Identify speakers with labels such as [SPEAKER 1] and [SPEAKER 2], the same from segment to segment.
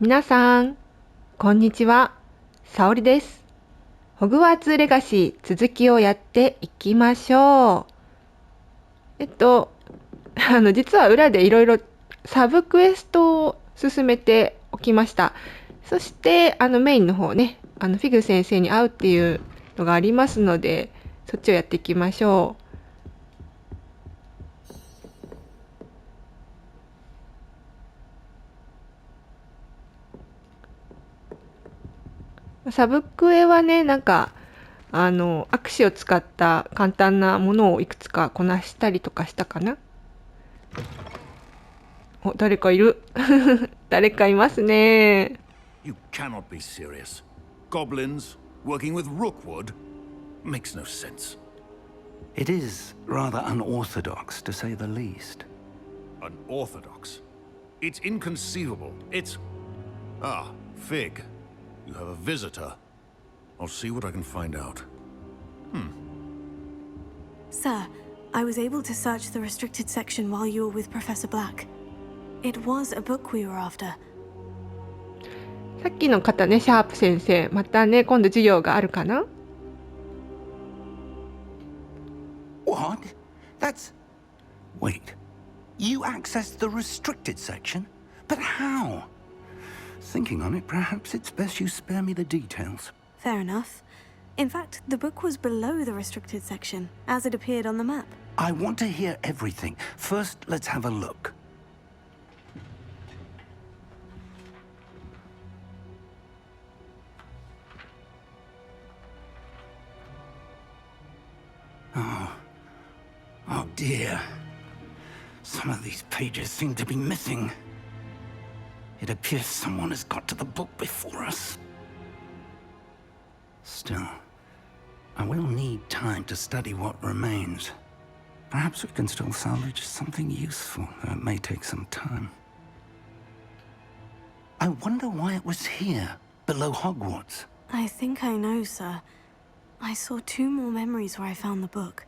[SPEAKER 1] 皆さん、こんにちは。さおりです。ホグワーツレガシー続きをやっていきましょう。実は裏でいろいろサブクエストを進めておきました。そして、メインの方ね、フィグ先生に会うっていうのがありますので、そっちをやっていきましょう。サブクエはね、握手を使った簡単なものをいくつかこなしたりとかしたかな。お、誰かいる。誰かいますね。
[SPEAKER 2] You cannot be serious. Goblins working with Rookwood makes no sense.
[SPEAKER 3] It is rather unorthodox, to say the least.
[SPEAKER 2] Unorthodox? It's inconceivable. It's... Ah, Fig. You have a visitor. I'll see what I can find out.
[SPEAKER 4] Sir, I was able to search the restricted section while you were with Professor Black. It was a book we were after.
[SPEAKER 1] さっきの方ね、シャープ先生。またね、今度授業があるかな？
[SPEAKER 3] What? That's... Wait. You accessed the restricted section? But how? Thinking on it, perhaps it's best you spare me the details.
[SPEAKER 4] Fair enough. In fact, the book was below the restricted section, as it appeared on the map.
[SPEAKER 3] I want to hear everything. First, let's have a look. Oh dear. Some of these pages seem to be missing. It appears someone has got to the book before us. Still, I will need time to study what remains. Perhaps we can still salvage something useful, though it may take some time. I wonder why it was here, below Hogwarts.
[SPEAKER 4] I think I know, sir. I saw 2 more memories where I found the book.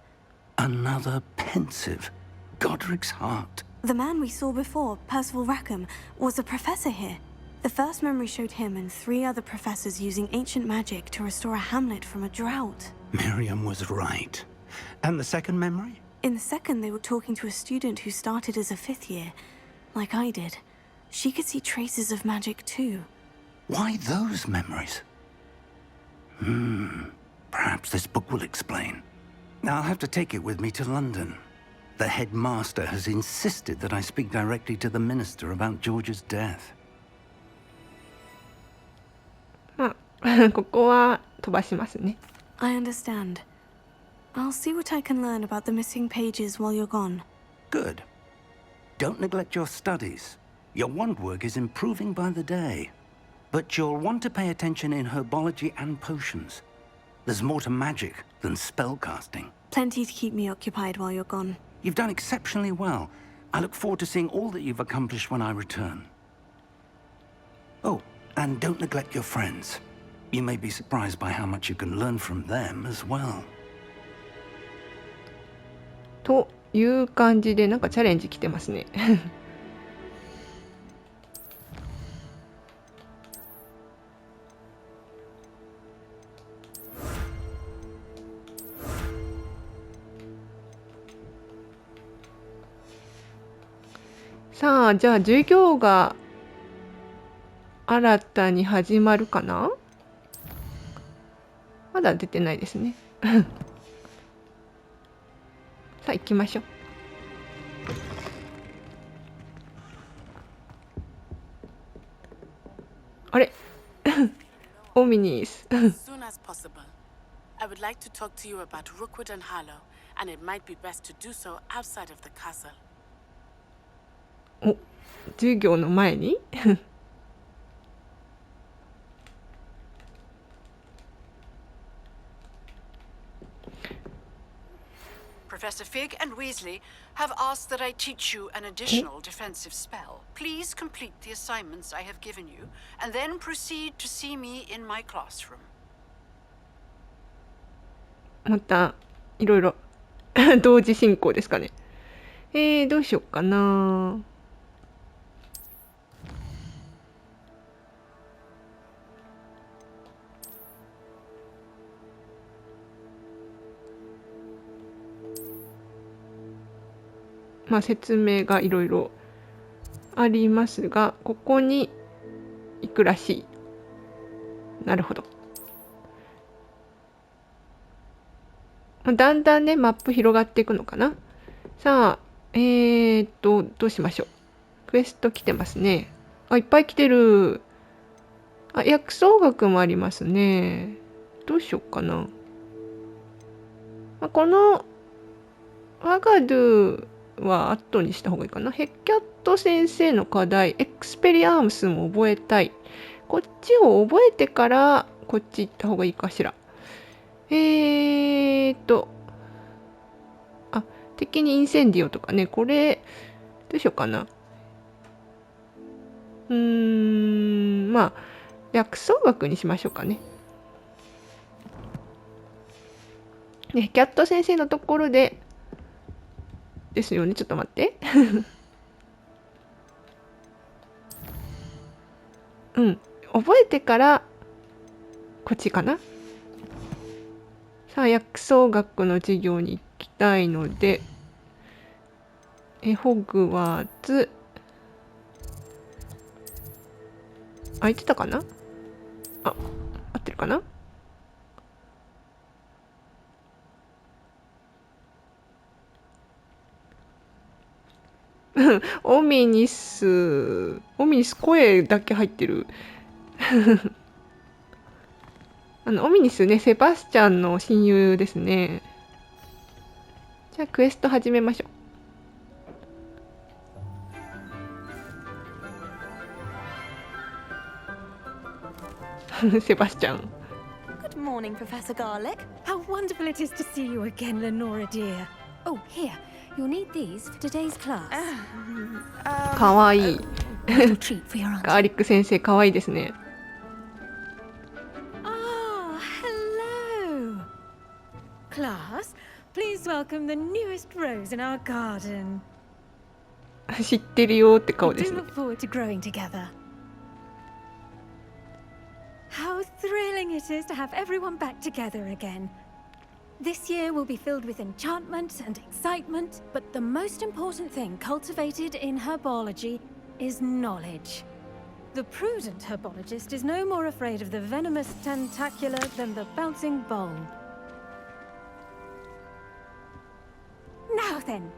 [SPEAKER 3] Another pensive, Godric's heart.
[SPEAKER 4] The man we saw before, Percival Rackham, was a professor here. The first memory showed him and 3 other professors using ancient magic to restore a hamlet from a drought.
[SPEAKER 3] Miriam was right. And the second memory?
[SPEAKER 4] In the second, they were talking to a student who started as a 5th year, like I did. She could see traces of magic too.
[SPEAKER 3] Why those memories? Perhaps this book will explain. I'll have to take it with me to London. The headmaster has insisted that I speak directly to the minister about George's death.
[SPEAKER 1] ここは飛ばしますね。
[SPEAKER 4] I understand. I'll see what I can learn about the missing pages while you're gone.
[SPEAKER 3] Good. Don't neglect your studies. Your wand work is improving by the day. But you'll want to pay attention in herbology and potions. There's more to magic than spellcasting.
[SPEAKER 4] Plenty to keep me occupied while you're gone.
[SPEAKER 3] You've done exceptionally well. I look forward to seeing all that you've accomplished when I return. Oh, and don't neglect your friends. You may be surprised by how much you can learn from them as well.
[SPEAKER 1] という感じで、なんかチャレンジ来てますね。さあ、じゃあ授業が新たに始まるかな？まだ出てないですね。さあ行きましょう。あれオミニース。
[SPEAKER 5] Soon as possible. I would like to talk to you about Rookwood and Harlow, and it might be best to do so outside of the castle.
[SPEAKER 1] お、授業の前に
[SPEAKER 5] Professor Fig and Weasley have asked that I teach you an additional defensive spell. Please complete the assignments I have given you, and then proceed to see me in my classroom.
[SPEAKER 1] またいろいろ同時進行ですかね。どうしようかな。説明がいろいろありますが、ここに行くらしい。なるほど。だんだんね、マップ広がっていくのかな。さあ、どうしましょう。クエスト来てますね。あ、いっぱい来てる。あ、薬草学もありますね。どうしようかな。このワガドゥは後にした方がいいかな。ヘッキャット先生の課題、エクスペリアームスも覚えたい。こっちを覚えてからこっち行った方がいいかしら。あ、敵にインセンディオとかね、これ、どうしようかな。薬草学にしましょうかね。ね、キャット先生のところで、ですよね。ちょっと待って。うん。覚えてから、こっちかな。さあ、薬草学の授業に行きたいので、ホグワーツ、あ、言ってたかなあ、合ってるかなオミニス声だけ入ってる。オミニスね、セバスチャンの親友ですね。じゃあクエスト始めましょう。セバスチャン。
[SPEAKER 6] Good morning, Professor Garlic. How wonderful it is to see you again, Lenora dear. Oh, here. You'll need these for today's class.
[SPEAKER 1] かわいい。
[SPEAKER 6] Little treat for your aunt.
[SPEAKER 1] ガーリック先生かわいいですね。
[SPEAKER 6] Ah, hello. Class, please welcome the newest rose in our garden.
[SPEAKER 1] 知ってるよって顔
[SPEAKER 6] We
[SPEAKER 1] です
[SPEAKER 6] do
[SPEAKER 1] ね。
[SPEAKER 6] look forward to growing together. How thrilling it is to have everyone back together again. This year will be filled with enchantment and excitement, but the most important thing cultivated in herbology is knowledge. The prudent herbologist is no more afraid of the venomous tentacula than the bouncing bulb. Now then,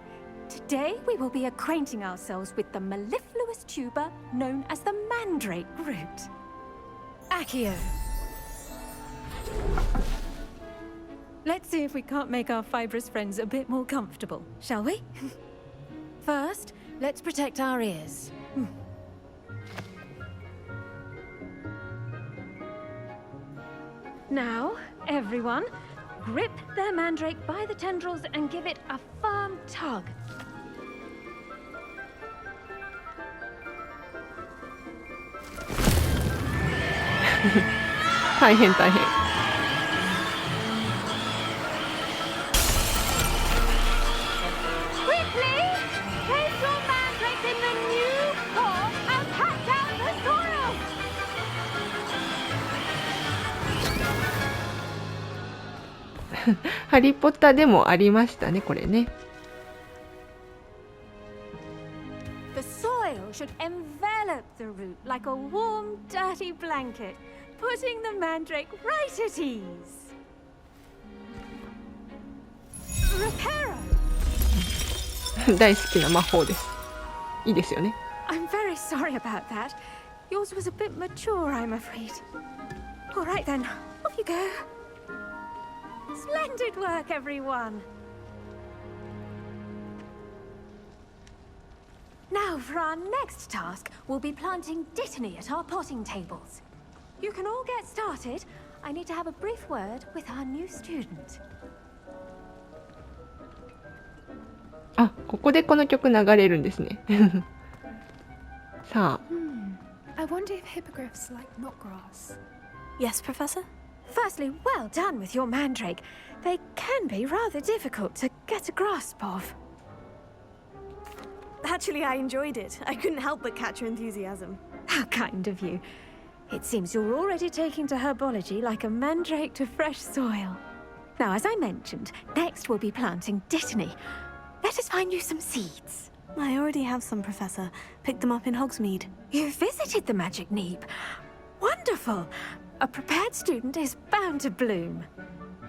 [SPEAKER 6] today we will be acquainting ourselves with the mellifluous tuber known as the mandrake root. Accio. Let's see if we can't make our fibrous friends a bit more comfortable, shall we? First, let's protect our ears. Now, everyone, grip their mandrake by the tendrils and give it a firm tug.
[SPEAKER 1] 大変大変。
[SPEAKER 6] Quickly! Place your mandrake in the new pot and pat down the soil!
[SPEAKER 1] ハリーポッターでもありましたね、これね。
[SPEAKER 6] The soil should envelop the root like a warm, dirty blanket, putting the mandrake right at ease. Reparo!
[SPEAKER 1] 大好きな魔法です。いいですよね。
[SPEAKER 6] I'm very sorry about that. Yours was a bit mature, I'm afraid. All right then, off you go. Splendid work, everyone. Now, for our next task, we'll be planting dittany at our potting tables. You can all get started. I need to have a brief word with our new student.
[SPEAKER 1] あ、ここでこの曲流れるんですね。さあ。
[SPEAKER 7] I wonder if hippogriffs like knotgrass.
[SPEAKER 4] Yes, Professor?
[SPEAKER 6] Firstly, well done with your mandrake. They can be rather difficult to get a grasp of.
[SPEAKER 4] Actually, I enjoyed it. I couldn't help but catch your enthusiasm.
[SPEAKER 6] How kind of you. It seems you're already taking to herbology like a mandrake to fresh soil. Now, as I mentioned, next we'll be planting dittany. Let us find you some seeds.
[SPEAKER 4] I already have some, Professor. Picked them up in Hogsmeade.
[SPEAKER 6] You visited the Magic Neep. Wonderful. A prepared student is bound to bloom.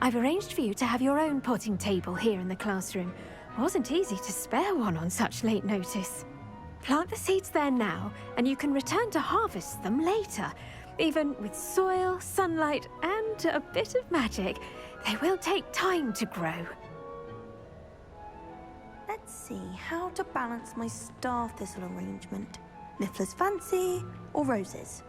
[SPEAKER 6] I've arranged for you to have your own potting table here in the classroom. Wasn't easy to spare one on such late notice. Plant the seeds there now, and you can return to harvest them later. Even with soil, sunlight, and a bit of magic, they will take time to grow.
[SPEAKER 4] Let's see how to balance my star thistle arrangement. Niffler's fancy or roses?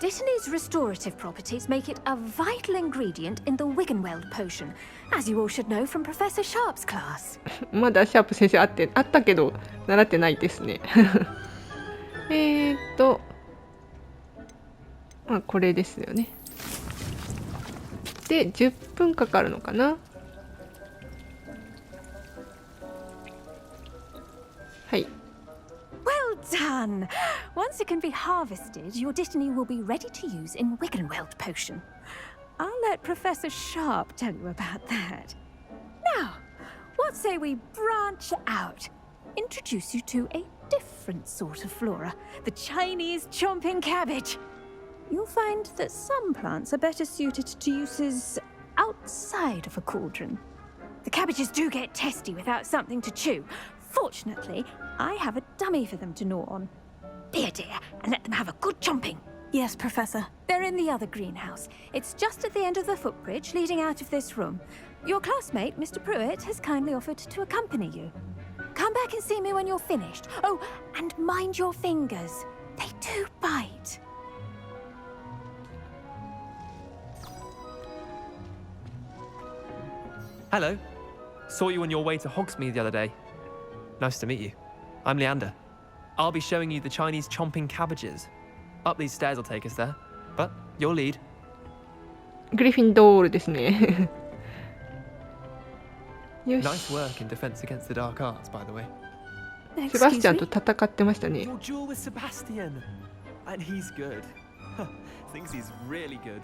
[SPEAKER 6] Dittany's restorative properties make it a vital ingredient in the Wiggenweld potion, as you all should know from Professor Sharp's class.
[SPEAKER 1] まだシャープ先生あったけど習ってないですね。まあこれですよね。で10分かかるのかな。はい。
[SPEAKER 6] Well done! Once it can be harvested, your Dittany will be ready to use in Wiggenweld potion. I'll let Professor Sharp tell you about that. Now, what say we branch out? Introduce you to a different sort of flora, the Chinese chomping cabbage. You'll find that some plants are better suited to uses outside of a cauldron. The cabbages do get testy without something to chew. Fortunately, I have a dummy for them to gnaw on. Be a dear and let them have a good chomping.
[SPEAKER 4] Yes, Professor.
[SPEAKER 6] They're in the other greenhouse. It's just at the end of the footbridge leading out of this room. Your classmate, Mr. Pruitt, has kindly offered to accompany you. Come back and see me when you're finished. Oh, and mind your fingers. They do bite.
[SPEAKER 8] Hello. Saw you on your way to Hogsmeade the other day. Nice to meet you. I'm Leander. I'll be showing you the Chinese chomping cabbages. Up these stairs will take us there, but you'll lead.
[SPEAKER 1] グリフィンドールですね。よし。
[SPEAKER 8] Nice work in defense against the dark arts, by the way.
[SPEAKER 1] セバスチャンと戦ってましたね。
[SPEAKER 8] Your duel with Sebastian. And he's good. Thinks he's really good.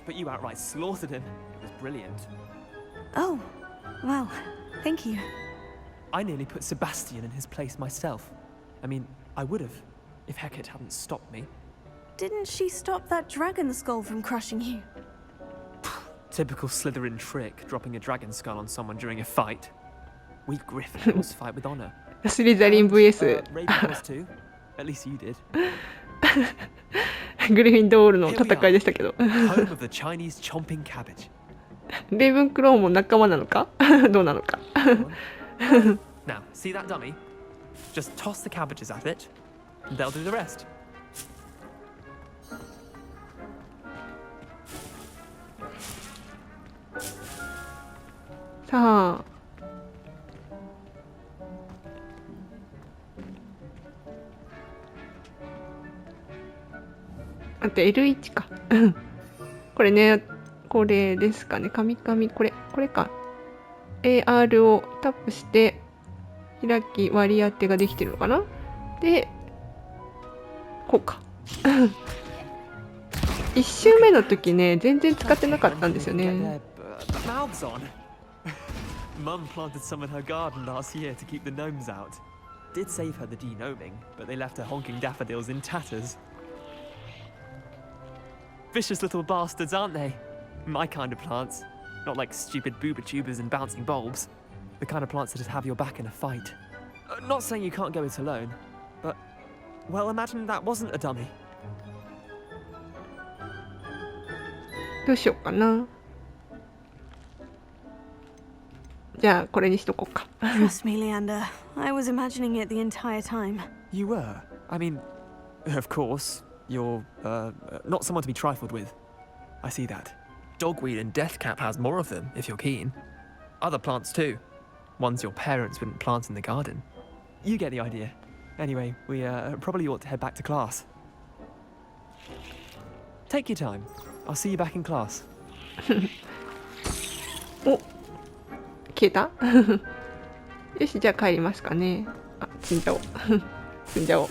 [SPEAKER 8] But you outright slaughtered him. It was brilliant.
[SPEAKER 4] Oh, well, thank you.
[SPEAKER 8] I nearly put Sebastian in his place myself. I mean, I would have, if Hecate hadn't stopped me.
[SPEAKER 4] Didn't she stop that dragon skull from crushing you?
[SPEAKER 8] Typical Slytherin trick, dropping a dragon skull on someone during a fight. We Gryffindors fight with honor.
[SPEAKER 1] スリザリン VS
[SPEAKER 8] Ravenclaws too. At least you did.
[SPEAKER 1] グリフィンドールの戦いでしたけど。
[SPEAKER 8] Home of the Chinese chomping cabbage.
[SPEAKER 1] レイブンクローも仲間なのかどうなのか。
[SPEAKER 8] Now, see that dummy? Just toss the cabbages at it, and they'll do the rest.
[SPEAKER 1] さあ。あと L1 か。これね、これですかね。これか。AR をタップして開き割り当てができてるのかな。で、こうか。1周目の時ね、全然使ってなかったんですよね。
[SPEAKER 8] Mum planted some in her garden last year to keep the gnomes out. Did save her the de-gnoming, but they left her honking daffodils in tatters. Vicious little bastards, aren't they? My kind of plants. Not like stupid booba tubers and bouncing bulbs. The kind of plants that'd have your back in a fight. Not saying you can't go it alone, but, well, imagine that wasn't a dummy.
[SPEAKER 1] どうしようかな。じゃあこれにしとこうか。
[SPEAKER 4] Trust me, Leander. I was imagining it the entire time.
[SPEAKER 8] You were? I mean, of course, you're, not someone to be trifled with. I see that. Dogweed and deathcap has more of them, if you're keen. Other plants too. Ones your parents wouldn't plant in the garden. You get the idea. Anyway, we probably ought to head back to class. Take your time. I'll see you back in class.
[SPEAKER 1] お、消えたよし、じゃあ帰りますかね。あ、積んじゃおう。積んじゃおう。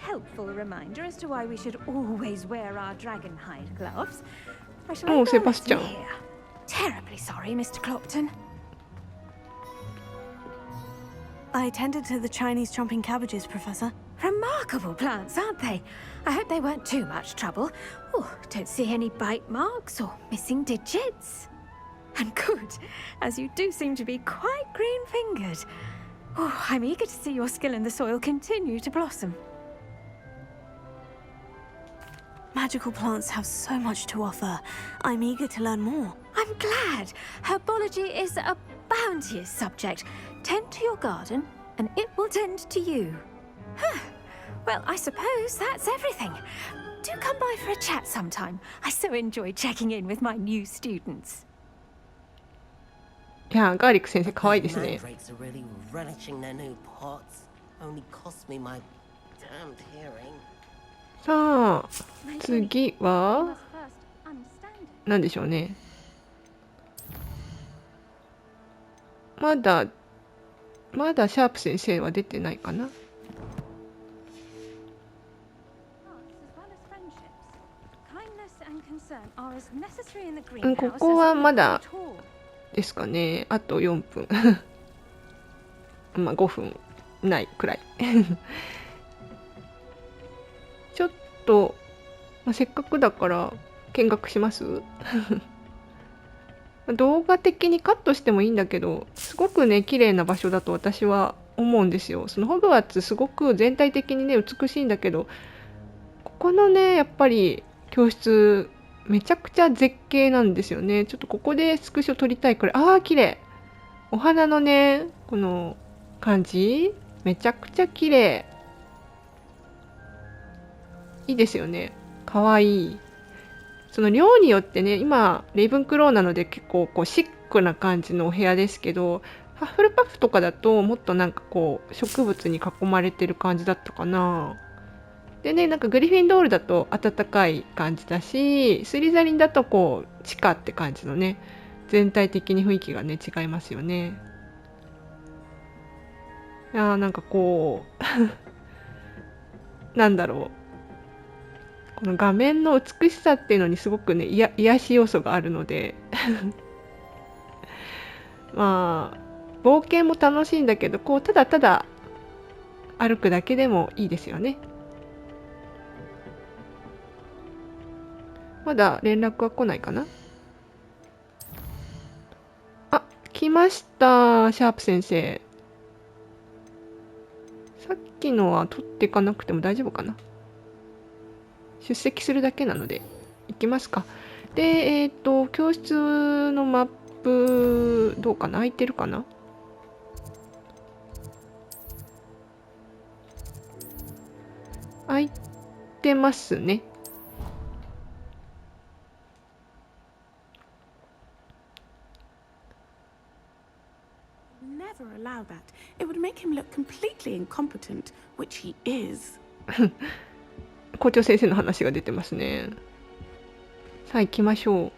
[SPEAKER 6] helpful reminder as to why we should always wear our dragon hide gloves. I shall
[SPEAKER 1] Oh,
[SPEAKER 6] leave our lesson
[SPEAKER 1] Sebastian.
[SPEAKER 6] here. Terribly sorry, Mr. Clopton.
[SPEAKER 4] I tended to the Chinese chomping cabbages, Professor.
[SPEAKER 6] Remarkable plants, aren't they? I hope they weren't too much trouble. Oh, don't see any bite marks or missing digits. And good, as you do seem to be quite green-fingered. Oh, I'm eager to see your skill in the soil continue to blossom.
[SPEAKER 4] Magical plants have so much to offer. I'm eager to learn more.
[SPEAKER 6] I'm glad. Herbology is a bounteous subject. Tend to your garden, and it will tend to you. Huh. Well, I suppose that's everything. Do come by for a chat sometime. I so enjoy checking in with my new students.
[SPEAKER 1] いや、ガーリック先生可愛いですね。
[SPEAKER 9] Mandrakes are really relishing their new pots. Only cost me my damned hearing.
[SPEAKER 1] さあ、次は
[SPEAKER 6] First, understand it.
[SPEAKER 1] 何でしょうね。まだシャープ先生は出てないかな。
[SPEAKER 6] Arts as well as friendships. Kindness and concern are as necessary in the
[SPEAKER 1] うん、
[SPEAKER 6] greenhouse
[SPEAKER 1] ここは
[SPEAKER 6] as
[SPEAKER 1] ま
[SPEAKER 6] in
[SPEAKER 1] だ
[SPEAKER 6] the hall.
[SPEAKER 1] ですかね。あと4分。まあ5分ないくらい。ちょっと、まあ、せっかくだから見学します。動画的にカットしてもいいんだけど、すごくね綺麗な場所だと私は思うんですよ。そのホグワーツすごく全体的にね美しいんだけど、ここのねやっぱり教室めちゃくちゃ絶景なんですよね。ちょっとここでスクショ撮りたいくらい。ああ綺麗。お花のねこの感じめちゃくちゃ綺麗。いいですよね。かわいい。その量によってね、今レイブンクローなので結構こうシックな感じのお部屋ですけど、ハッフルパフとかだともっとなんかこう植物に囲まれてる感じだったかな。でね、なんかグリフィンドールだと暖かい感じだし、スリザリンだとこう地下って感じのね、全体的に雰囲気がね違いますよね。いやーなんかこうなんだろう。この画面の美しさっていうのにすごくね癒し要素があるのでまあ冒険も楽しいんだけど、こうただただ歩くだけでもいいですよね。まだ連絡は来ないかな。あ、来ました、シャープ先生。さっきのは取っていかなくても大丈夫かな。出席するだけなので行きますか。で、教室のマップどうかな、空いてるかな。空いてますね。
[SPEAKER 10] Never allow that. It would make him look completely incompetent, which he is.
[SPEAKER 1] 校長先生の話が出てますね。さあ行きましょう。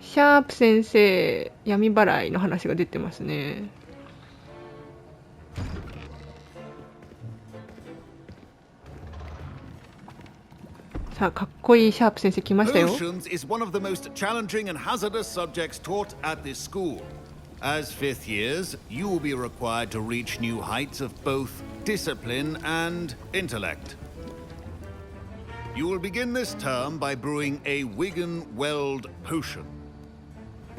[SPEAKER 1] シャープ先生、闇払いの話が出てますね。さあかっこいいシャープ先生来ましたよ。
[SPEAKER 2] Potions is one of the most challenging and hazardous subjects taught at this school. As fifth years, you will be required to reach new heights of both discipline and intellect. You will begin this term by brewing a Wigan-Weld potion.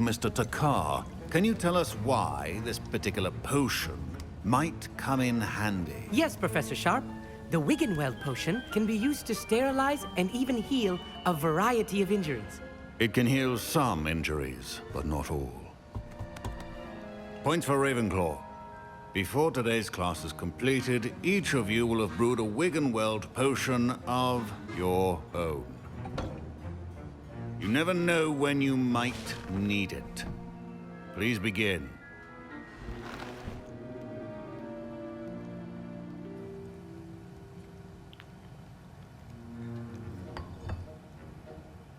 [SPEAKER 2] Mr. Takar, can you tell us why this particular potion might come in handy?
[SPEAKER 11] Yes, Professor Sharp. The Wigan-Weld potion can be used to sterilize and even heal a variety of injuries.
[SPEAKER 2] It can heal some injuries, but not all. Points for Ravenclaw. Before today's class is completed, each of you will have brewed a Wigan-Weld potion of your own. You never know when you might need it. Please begin.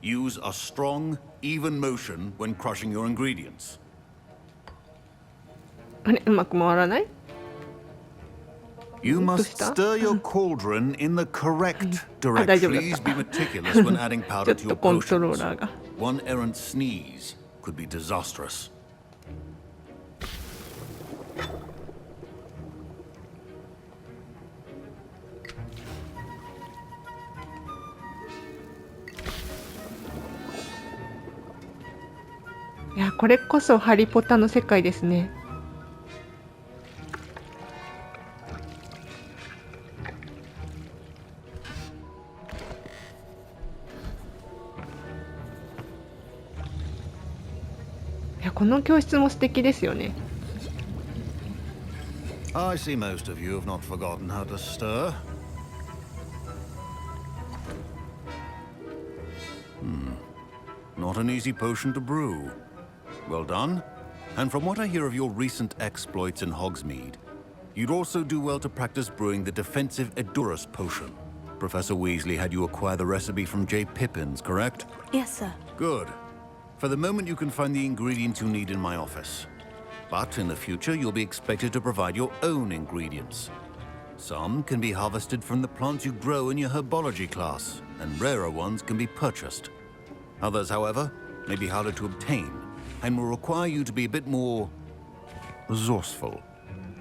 [SPEAKER 2] Use a strong, even motion when crushing your ingredients.
[SPEAKER 1] あれ、うまく回らない？
[SPEAKER 2] You must stir your cauldron in the correct direction. Please be meticulous when adding powder to your potions. One errant sneeze could be disastrous.
[SPEAKER 1] いや、これこそハリポタの世界ですね。いや、この教室も素敵ですよね。
[SPEAKER 2] I see most of you have not forgotten how to stir. Not an easy potion to brew. Well done. And from what I hear of your recent exploits in Hogsmeade, you'd also do well to practice brewing the defensive Edurus potion. Professor Weasley had you acquire the recipe from J. Pippins, correct?
[SPEAKER 4] Yes, sir.
[SPEAKER 2] Good. For the moment, you can find the ingredients you need in my office. But in the future, you'll be expected to provide your own ingredients. Some can be harvested from the plants you grow in your herbology class, and rarer ones can be purchased. Others, however, may be harder to obtain, and will require you to be a bit more resourceful.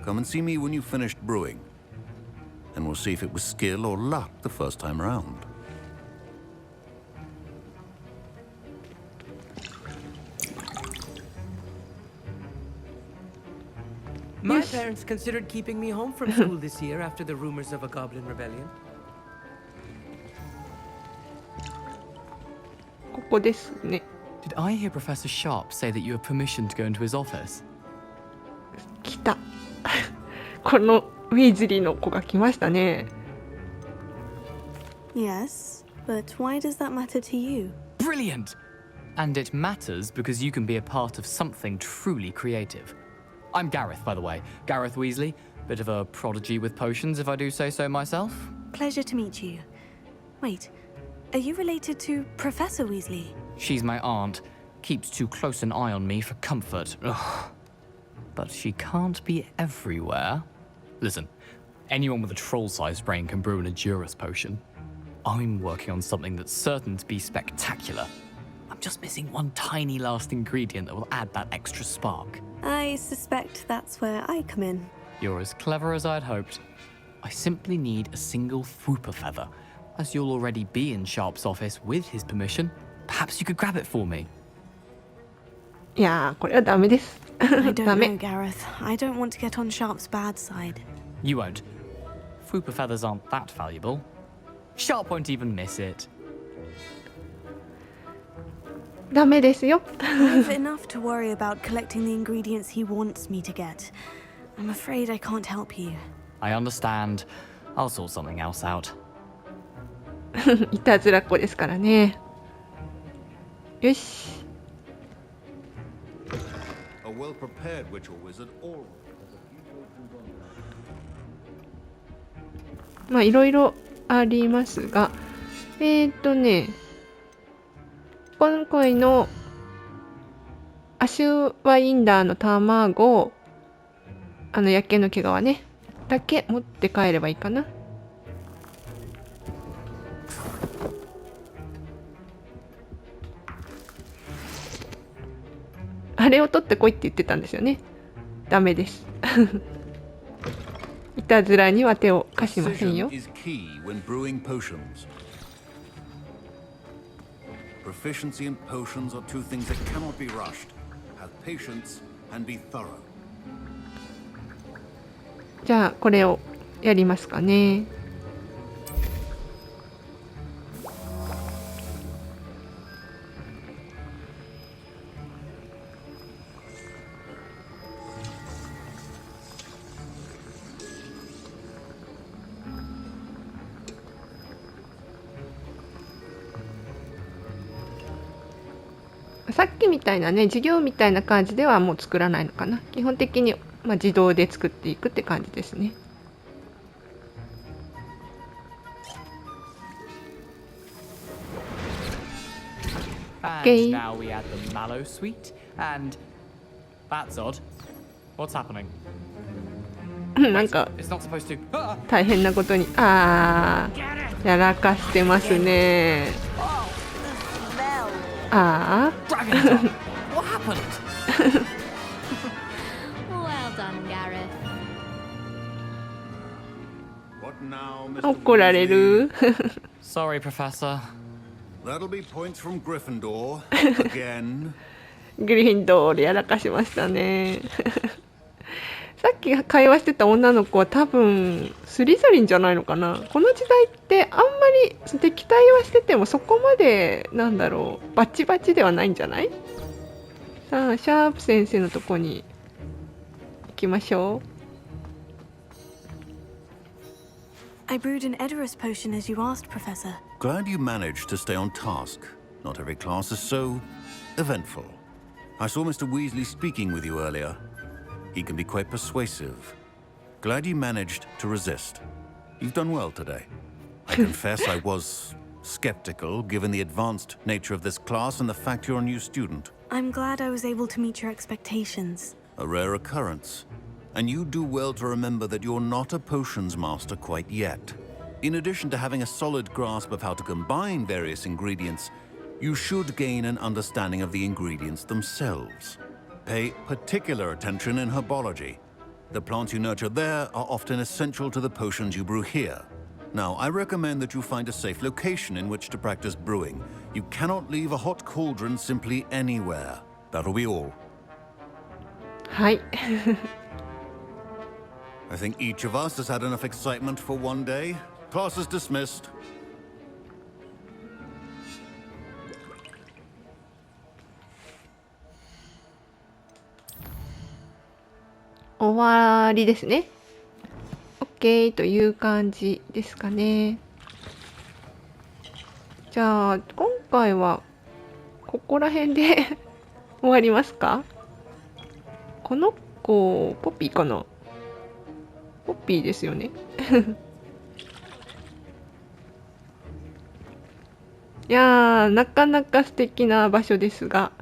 [SPEAKER 2] Come and see me when you've finished brewing, and we'll see if it was skill or luck the first time round.
[SPEAKER 11] My parents considered keeping me home from school this year after the rumors of a goblin rebellion.
[SPEAKER 1] ここですね。
[SPEAKER 12] Did I hear Professor Sharp say that you have permission to go into his office?
[SPEAKER 1] 来た。このウィーズリーの子が来ましたね。
[SPEAKER 4] Yes, but why does that matter to you?
[SPEAKER 12] Brilliant! And it matters because you can be a part of something truly creative. I'm Gareth, by the way. Gareth Weasley. Bit of a prodigy with potions, if I do say so myself.
[SPEAKER 4] Pleasure to meet you. Wait, are you related to Professor Weasley?
[SPEAKER 12] She's my aunt. Keeps too close an eye on me for comfort. Ugh. But she can't be everywhere. Listen, anyone with a troll-sized brain can brew an Edurus potion. I'm working on something that's certain to be spectacular. I'm just missing one tiny last ingredient that will add that extra spark.
[SPEAKER 4] I suspect that's where I come in.
[SPEAKER 12] You're as clever as I'd hoped. I simply need a single Fwooper feather. As you'll already be in Sharp's office with his permission, perhaps you could grab it for me.
[SPEAKER 1] いやー、これはダメです。
[SPEAKER 4] I don't
[SPEAKER 1] ダメ。
[SPEAKER 4] know, Gareth. I don't want to get on Sharp's bad side.
[SPEAKER 12] You won't. Fwooper feathers aren't that valuable. Sharp won't even miss it.
[SPEAKER 1] ダメですよ。
[SPEAKER 4] I've enough to worry about collecting the ingredients he wants me to get. I'm afraid I can't help you.
[SPEAKER 12] I understand. I'll sort something else out.
[SPEAKER 1] いたずらっ子ですからね。よし。
[SPEAKER 2] A well-prepared witch or wizard always.
[SPEAKER 1] まあいろいろありますが、今回のアシュワインダーの卵、野犬の毛皮ね、だけ持って帰ればいいかな。あれを取ってこいって言ってたんですよね。ダメです。いたずらには手を貸しませんよ。
[SPEAKER 2] Proficiency in potions are two things that cannot be rushed. Have patience and be thorough.
[SPEAKER 1] じゃあこれをやりますかね。さっきみたいなね、授業みたいな感じではもう作らないのかな。基本的に、自動で作っていくって感じですね。Okay.
[SPEAKER 12] And now we add the mallow sweet, and that's odd. What's happening?
[SPEAKER 1] なんか
[SPEAKER 12] It's not supposed to.
[SPEAKER 1] 大変なことにやらかしてますね。
[SPEAKER 12] Dragon Dog. What happened?
[SPEAKER 6] Well done, Gareth.
[SPEAKER 2] What now, Mr.
[SPEAKER 1] 怒られる。
[SPEAKER 12] Sorry, Professor.
[SPEAKER 2] That'll be points from Gryffindor again.
[SPEAKER 1] グリフィンドールやらかしましたね。さっき会話してた女の子は多分スリザリンじゃないのかな。この時代ってあんまり敵対はしててもそこまでなんだろうバチバチではないんじゃない？さあシャープ先生のとこに行きましょう。
[SPEAKER 4] I brewed an Edorus potion as you asked, Professor.
[SPEAKER 2] Glad you managed to stay on task. Not every class is so eventful. I saw Mr. Weasley speaking with you earlier. He can be quite persuasive. Glad you managed to resist. You've done well today. I confess I was skeptical given the advanced nature of this class and the fact you're a new student.
[SPEAKER 4] I'm glad I was able to meet your expectations.
[SPEAKER 2] A rare occurrence. And you do well to remember that you're not a potions master quite yet. In addition to having a solid grasp of how to combine various ingredients, you should gain an understanding of the ingredients themselves. Pay particular attention in herbology. The plants you nurture there are often essential to the potions you brew here. Now, I recommend that you find a safe location in which to practice brewing. You cannot leave a hot cauldron simply anywhere. That'll be all.
[SPEAKER 1] はい。
[SPEAKER 2] I think each of us has had enough excitement for one day. Class is dismissed.
[SPEAKER 1] 終わりですね。OK という感じですかね。じゃあ今回はここら辺で終わりますか？この子ポピーかな？ポピーですよね。いやーなかなか素敵な場所ですが、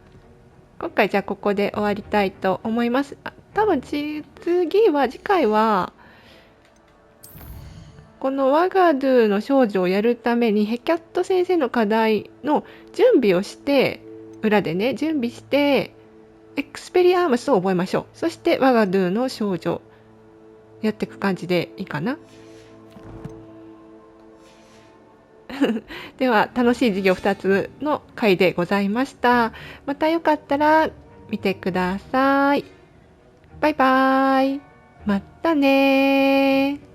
[SPEAKER 1] 今回じゃあここで終わりたいと思います。多分次回はこのワガドゥの少女をやるためにヘキャット先生の課題の準備をして裏でね準備してエクスペリアームスを覚えましょう。そしてワガドゥの少女やっていく感じでいいかな。では楽しい授業2つの回でございました。またよかったら見てください。バイバーイ。またねー。